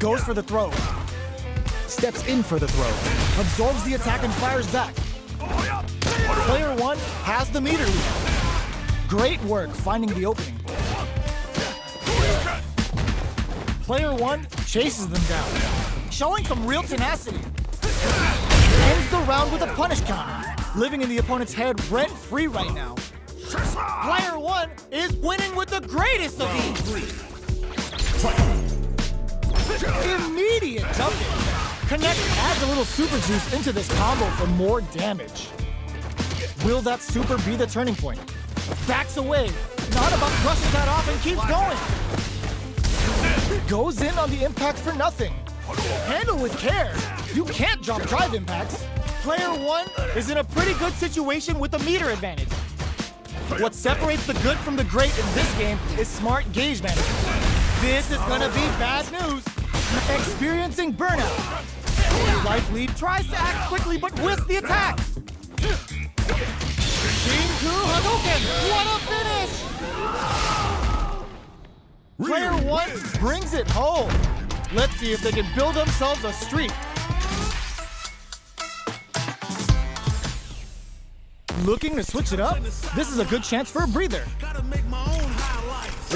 Goes for the throw. Steps in for the throw. Absorbs the attack and fires back. Player 1 has the meter lead. Great work finding the opening. Player 1 chases them down, showing some real tenacity. Ends the round with a punish counter, living in the opponent's head rent-free right now. Player 1 is winning with the greatest of ease. Immediate jump in. Connect adds a little super juice into this combo for more damage. Will that super be the turning point? Backs away. Not about brushes that off and keeps going. Goes in on the impact for nothing. Handle with care. You can't drop drive impacts. Player 1 is in a pretty good situation with the meter advantage. What separates the good from the great in this game is smart gauge management. This is gonna be bad news. Experiencing burnout. Life Lead tries to act quickly but whiffs the attack. Shinku Hadouken! What a finish! Player 1 brings it home. Let's see if they can build themselves a streak. Looking to switch it up? This is a good chance for a breather. Gotta make my own highlights.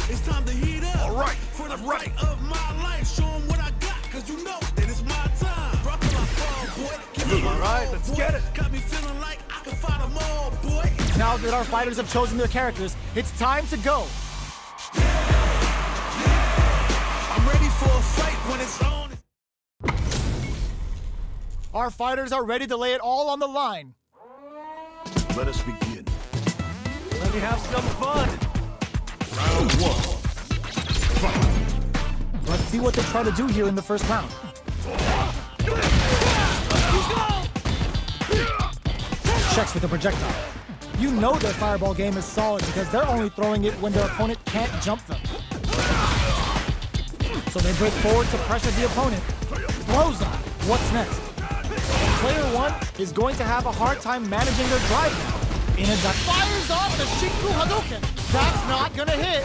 It's time to heat up. All right, for the I'm ready. fight of my life. Show 'em what I got, cause you know that it's my time. Rock my ball, boy. Give me All right, let's boy. get it. Got me feeling like I can fight 'em all, boy. Now that our fighters have chosen their characters, it's time to go. I'm ready for a fight when it's on. Our fighters are ready to lay it all on the line. Let us begin. Let me have some fun. Round 1. Fight. Let's see what they try to do here in the first round. Checks with the projectile. You know their fireball game is solid because they're only throwing it when their opponent can't jump them. So they break forward to pressure the opponent. Blows on. What's next? Player 1 is going to have a hard time managing their drive now. Inazaki fires off the Shinku Hadouken. That's not gonna hit.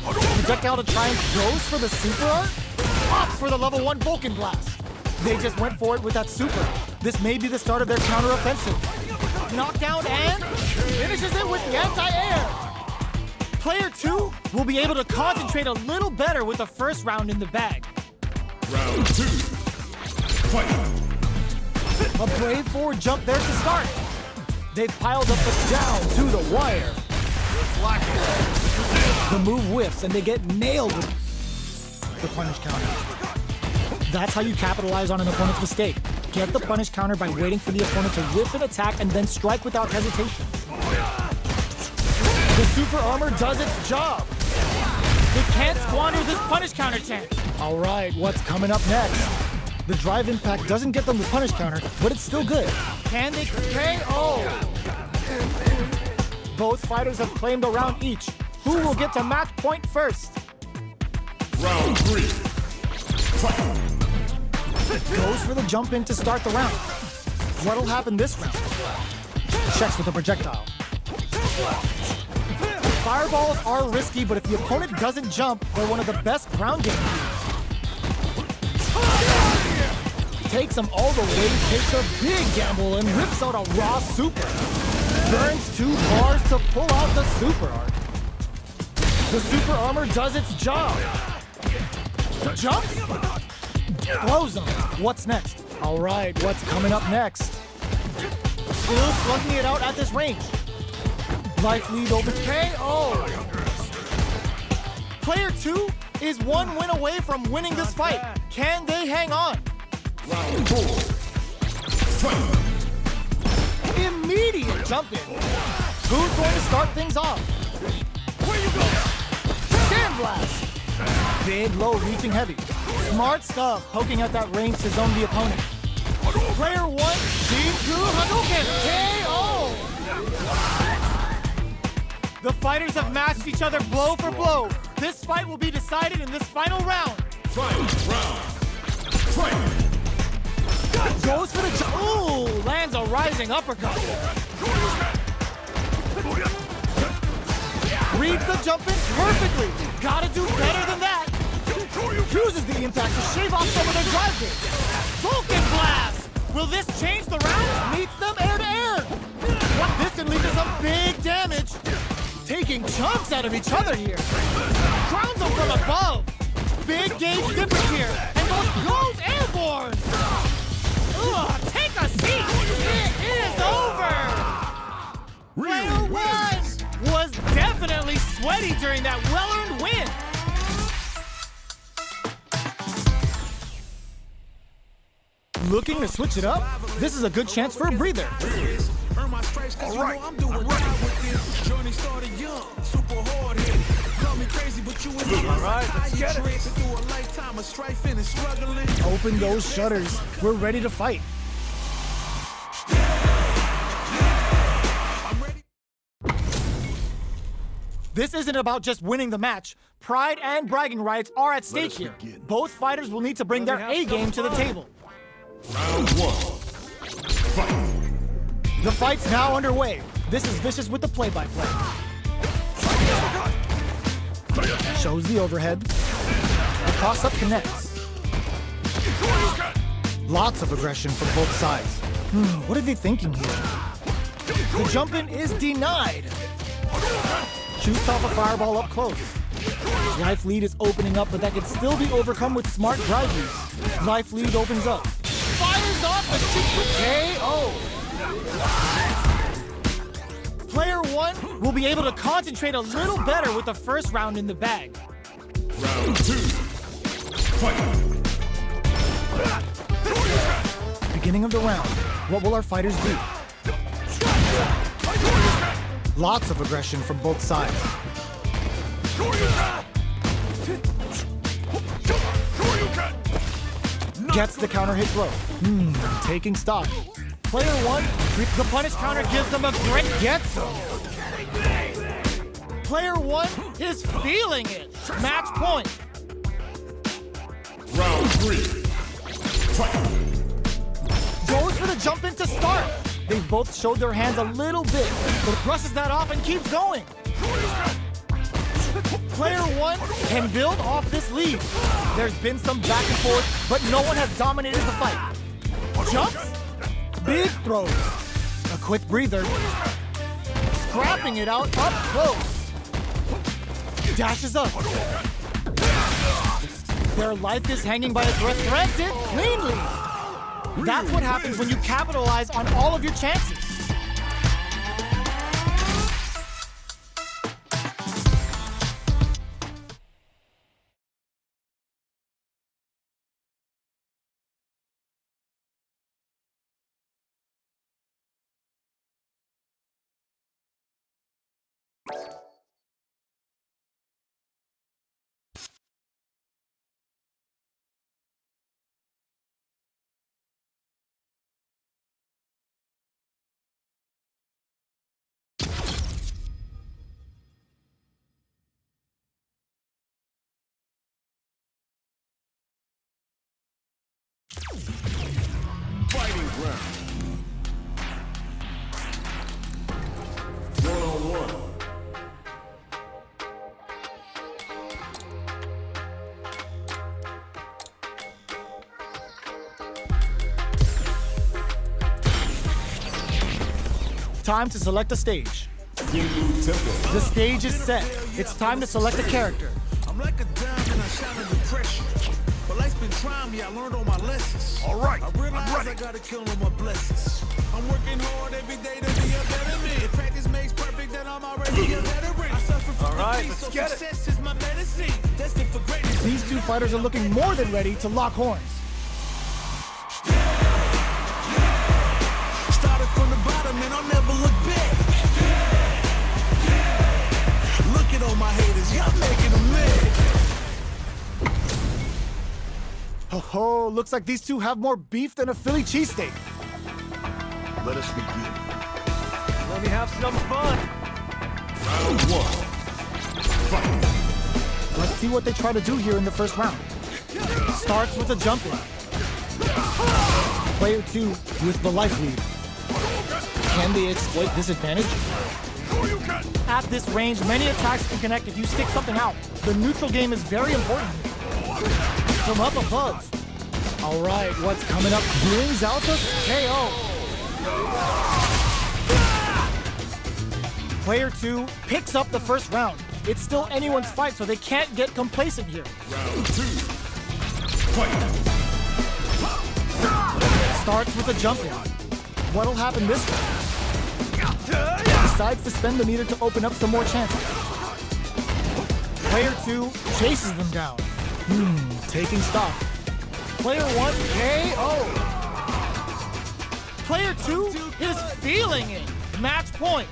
Projectile to try and goes for the super art. Opts for the level 1 Vulcan Blast. They just went for it with that super. This may be the start of their counter-offensive. Knockdown and finishes it with the anti-air. Player 2 will be able to concentrate a little better with the first round in the bag. Round 2. Fight. A brave forward jump there to start. They've piled up the down to the wire. The move whiffs and they get nailed with the punish counter. That's how you capitalize on an opponent's mistake. Get the punish counter by waiting for the opponent to whiff an attack and then strike without hesitation. The super armor does its job. They can't squander this punish counter chance. All right, what's coming up next? The drive impact doesn't get them the punish counter, but it's still good. Can they KO? Both fighters have claimed a round each. Who will get to match point first? Round 3. Fight. Goes for the jump in to start the round. What'll happen this round? Checks with the projectile. Fireballs are risky, but if the opponent doesn't jump, they're one of the best ground game moves. Takes him all the way, takes a big gamble, and rips out a raw super. Burns 2 bars to pull out the super art. The super armor does its job. Jump? Blows him. What's next? All right, what's coming up next? Still slugging it out at this range. Life lead over KO. Player 2 is 1 win away from winning this fight. Can they hang on? Round 4. Fight. Immediate jump in. Who's going to start things off? Where you go? Sandblast. Big, low, reaching heavy. Smart stuff, poking at that range to zone the opponent. Player 1, Shinku Hadouken, KO! The fighters have matched each other blow for blow. This fight will be decided in this final round. Final round. Fight. Goes for the ooh, lands a rising uppercut. Reads the jump in perfectly. Gotta do better than that. Uses the impact to shave off some of their drive days. Vulcan Blast! Will this change the round? Meets them air to air. What? This can lead to some big damage. Taking chunks out of each other here. Crowns them from above. Big gauge difference here. And goes airborne. Ugh, take a seat. It is over. Player one was definitely sweaty during that well-earned win. Looking to switch it up? This is a good chance for a breather. Earn my stripes 'cause you know I'm doing right with this. Journey started young, super hard hit. Call me crazy, but you ain't my right, let's get it. Through a lifetime of strifing and struggling. Open those shutters. We're ready to fight. I'm ready. This isn't about just winning the match. Pride and bragging rights are at stake here. Both fighters will need to bring their A game to the table. Round one. Fight. The fight's now underway. This is Vicious with the play-by-play. Shows the overhead. The toss-up connects. Lots of aggression from both sides. What are they thinking here? The jump-in is denied. Shoots off a fireball up close. Life lead is opening up, but that can still be overcome with smart drive use. Life lead opens up. Fires off the shoot KO. Player one will be able to concentrate a little better with the first round in the bag. Round two. Fight. Beginning of the round. What will our fighters do? Lots of aggression from both sides. Gets the counter hit throw. Taking stock. Player one, the punish counter gives them a great gets him. Player one is feeling it. Match point. Round three. Fight. Goes for the jump in to start. They've both showed their hands a little bit, but brushes that off and keeps going. Player one can build off this lead. There's been some back and forth, but no one has dominated the fight. Jumps, big throws, a quick breather, scrapping it out up close. Dashes up. Their life is hanging by a thread, threads it cleanly. That's what happens when you capitalize on all of your chances. Fighting round. One-on-one. Time to select a stage. Gingu Temple. The stage is set. It's time to select a character. I'm like a diamond, I shine under pressure. But life's been trying me, I learned all my lessons. All right, I realize I gotta kill all my blessings. I'm working hard every day to be a better man. Practice makes perfect, that I'm already a veteran. I suffer from defeat, so success is my medicine. Destined for greatness. These two fighters are looking more than ready to lock horns. Started from the bottom and I'll never look back. Look at all my haters, y'all making them mad. Oh, looks like these two have more beef than a Philly cheesesteak. Let us begin. Let me have some fun. Round one. Fight. Let's see what they try to do here in the first round. Starts with a jump in. Player two with the life lead. Can they exploit this advantage? At this range, many attacks can connect if you stick something out. The neutral game is very important. from up above. All right, what's coming up brings out the KO. Player 2 picks up the first round. It's still anyone's fight, so they can't get complacent here. Round 2. Fight. Starts with a jump in. What'll happen this round? Decides to spend the meter to open up some more chances. Player 2 chases them down. Taking stock. Player 1 KO. Player 2 is feeling it. Match point.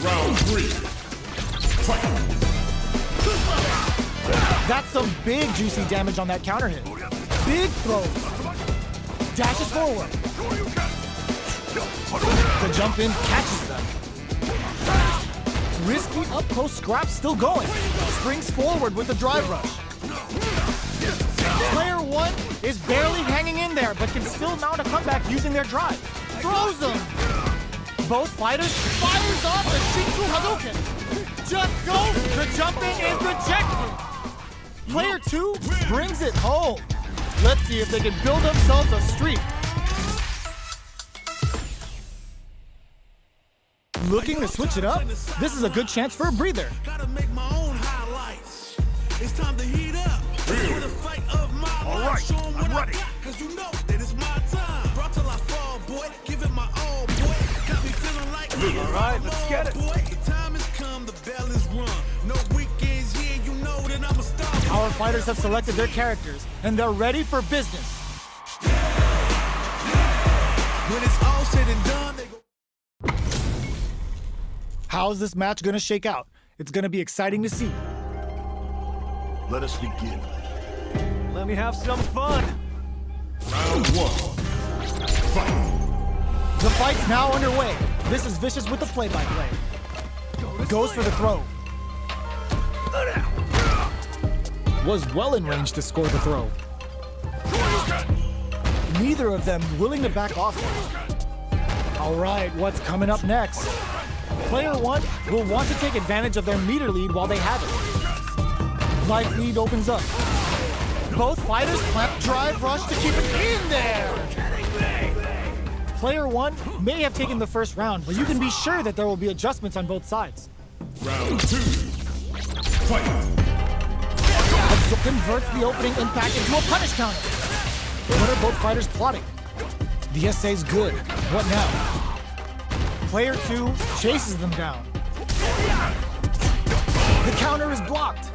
Round 3. Fight. That's some big juicy damage on that counter hit. Big throw. Dashes forward. The jump in catches them. Risky up close scrap still going. Springs forward with the drive rush. Player 1 is barely hanging in there, but can still mount a comeback using their drive. Throws them. Both fighters fires off the Shinku Hadouken. Just go. The jump in is rejected. Player 2 brings it home. Let's see if they can build themselves a streak. Looking to switch it up? This is a good chance for a breather. Gotta make my own highlights. It's time to heat up. For the fight of my life. Show 'em what I got, 'cause you know that it's my time. Brought till I fall, boy. Give it my all, boy. Got me feeling like All right, let's get it. boy. The time has come, the bell is rung. No weekends, yeah, you know that I'm a star. Our fighters have selected their characters, and they're ready for business. When it's all said and done, they go. How's this match gonna shake out? It's gonna be exciting to see. Let us begin. Let me have some fun. Round 1. Fight. The fight's now underway. This is Vicious with the play-by-play. Goes for the throw. Was well in range to score the throw. Neither of them willing to back off. All right, what's coming up next? Player 1 will want to take advantage of their meter lead while they have it. Life lead opens up. Both fighters plant drive rush to keep it in there. Player 1 may have taken the first round, but you can be sure that there will be adjustments on both sides. Round 2. Fight. Converts the opening impact into a punish counter. What are both fighters plotting? The SA's good. What now? Player 2 chases them down. The counter is blocked.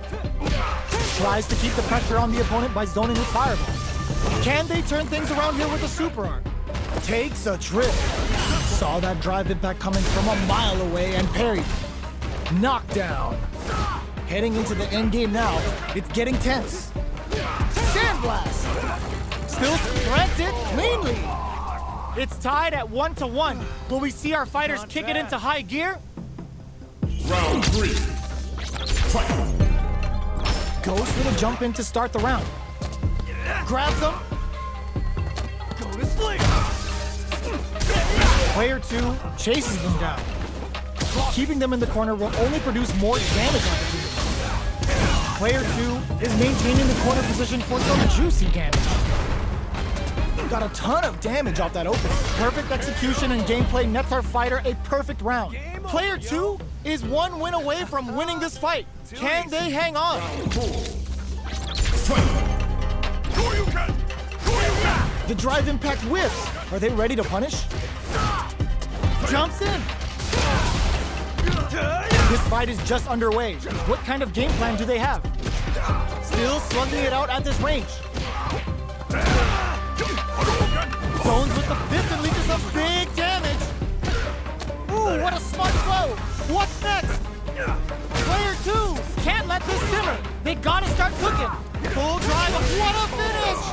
Tries to keep the pressure on the opponent by zoning with fireballs. Can they turn things around here with a super arm? Takes a trip. Saw that drive impact coming from a mile away and parried. Knockdown. Heading into the end game now. It's getting tense. Sandblast. Still spreads it cleanly. It's tied at 1-1. Will we see our fighters kick it into high gear? Round 3. Fight. Goes for the jump in to start the round. Grabs them. Go to sleep. Player 2 chases them down. Keeping them in the corner will only produce more damage opportunities. Player 2 is maintaining the corner position for some juicy damage. Got a ton of damage off that opening. Perfect execution and gameplay nets our fighter a perfect round. Player 2 is one win away from winning this fight. Can they hang on? The drive impact whiffs. Are they ready to punish? Jumps in. This fight is just underway. What kind of game plan do they have? Still slugging it out at this range. Zones with the fifth and leaches some big damage. Ooh, what a smart throw. What's next? Player 2 can't let this simmer. They gotta start cooking. Full drive. What a finish.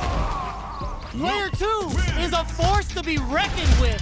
Player 2 is a force to be reckoned with.